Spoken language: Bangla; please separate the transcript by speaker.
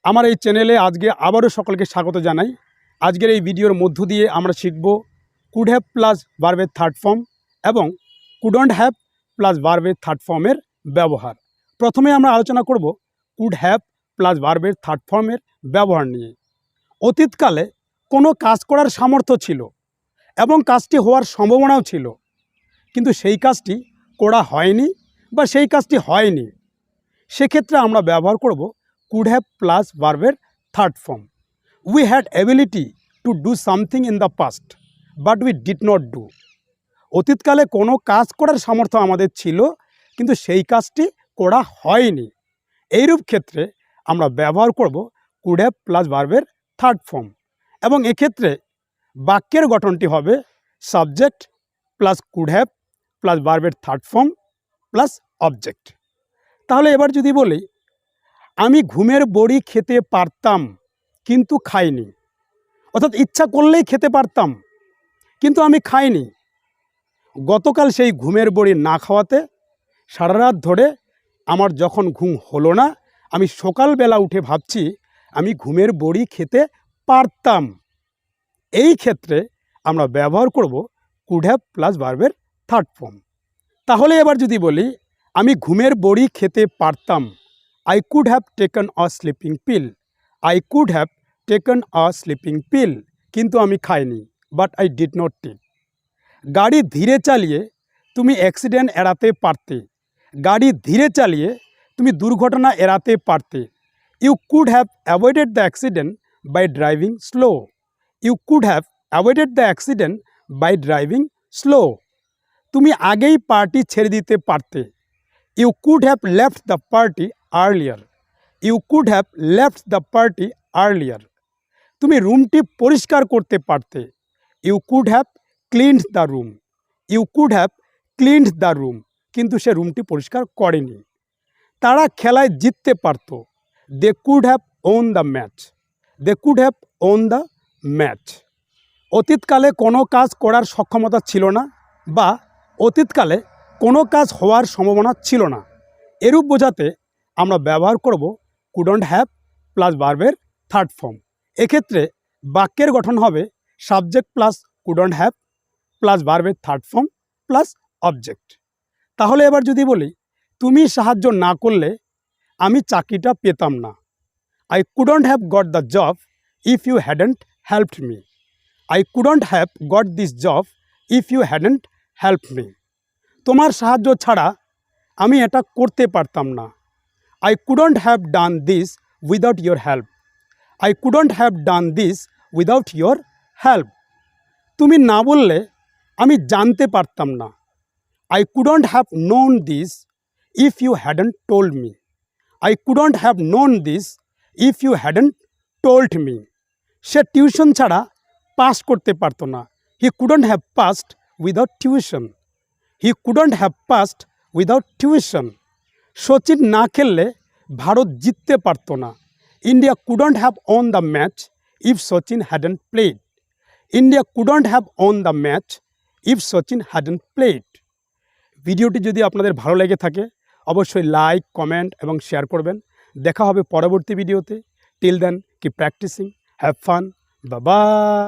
Speaker 1: আমার এই চ্যানেলে আজকে আবারও সকলকে স্বাগত জানাই। আজকের এই ভিডিওর মধ্য দিয়ে আমরা শিখব কুড হ্যাভ প্লাস ভার্বের থার্ড ফর্ম এবং কুডন্ট হ্যাভ প্লাস ভার্বের থার্ড ফর্মের ব্যবহার। প্রথমে আমরা আলোচনা করব কুড হ্যাভ প্লাস ভার্বের থার্ড ফর্মের ব্যবহার নিয়ে। অতীতকালে কোনো কাজ করার সামর্থ্য ছিল এবং কাজটি হওয়ার সম্ভাবনাও ছিল, কিন্তু সেই কাজটি করা হয়নি বা সেই কাজটি হয়নি। সেক্ষেত্রে আমরা ব্যবহার করব could have plus verb third form. We had ability to do something in the past, but we did not do. অতীতকালে কোনো কাজ করার সামর্থ্য আমাদের ছিল, কিন্তু সেই কাজটি করা হয়নি। এইরূপ ক্ষেত্রে আমরা ব্যবহার করব could have plus ভার্বের থার্ড ফর্ম এবং এক্ষেত্রে বাক্যের গঠনটি হবে subject plus could have plus ভার্বের থার্ড ফর্ম প্লাস অবজেক্ট। তাহলে এবার যদি বলি আমি ঘুমের বড়ি খেতে পারতাম কিন্তু খাইনি, অর্থাৎ ইচ্ছা করলেই খেতে পারতাম কিন্তু আমি খাইনি। গতকাল সেই ঘুমের বড়ি না খাওয়াতে সারা রাত ধরে আমার যখন ঘুম হলো না, আমি সকালবেলা উঠে ভাবছি আমি ঘুমের বড়ি খেতে পারতাম। এই ক্ষেত্রে আমরা ব্যবহার করব কুড হ্যাভ প্লাস ভার্বের থার্ড ফর্ম। তাহলে এবার যদি বলি আমি ঘুমের বড়ি খেতে পারতাম, I could have taken a sleeping pill. I could have taken a sleeping pill. কিন্তু আমি খাইনি, but I did not take. গাড়ি ধীরে চালিয়ে তুমি অ্যাক্সিডেন্ট এড়াতে পারতে। গাড়ি ধীরে চালিয়ে তুমি দুর্ঘটনা এড়াতে পারতে। You could have avoided the accident by driving slow. You could have avoided the accident by driving slow. তুমি আগেই পার্টি ছেড়ে দিতে পারতে। You could have left the party earlier. You could have left the party earlier. তুমি রুমটি পরিষ্কার করতে পারতে। You could have cleaned the room. You could have cleaned the room. কিন্তু সে রুমটি পরিষ্কার করেনি। তারা খেলায় জিততে পারত। They could have won the match. They could have won the match. অতীতকালে কোনো কাজ করার সক্ষমতা ছিল না বা অতীতকালে কোনো কাজ হওয়ার সম্ভাবনা ছিল না, এরূপ বোঝাতে আমরা ব্যবহার করব কুডন্ট হ্যাভ প্লাস ভার্বের থার্ড ফর্ম। এক্ষেত্রে বাক্যের গঠন হবে subject plus couldn't have plus ভার্বের থার্ড ফর্ম প্লাস অবজেক্ট। তাহলে এবার যদি বলি তুমি সাহায্য না করলে আমি চাকরিটা পেতাম না। I couldn't have got the job if you hadn't helped me. I couldn't have got this job if you hadn't helped me. তোমার সাহায্য ছাড়া আমি এটা করতে পারতাম না। I couldn't have done this without your help. I couldn't have done this without your help. তুমি না বললে আমি জানতে পারতাম না। I couldn't have known this if you hadn't told me. I couldn't have known this if you hadn't told me. Say tuition ছাড়া পাস করতে পারতো না। He couldn't have passed without tuition. He couldn't have passed without tuition. Sachin না খেললে ভারত জিততে পারতো না। India couldn't have won the match if Sachin hadn't played. India couldn't have won the match if Sachin hadn't played. ভিডিওটি যদি আপনাদের ভালো লেগে থাকে অবশ্যই লাইক, কমেন্ট এবং শেয়ার করবেন। দেখা হবে পরবর্তী ভিডিওতে। Till then keep practising, have fun, bye by.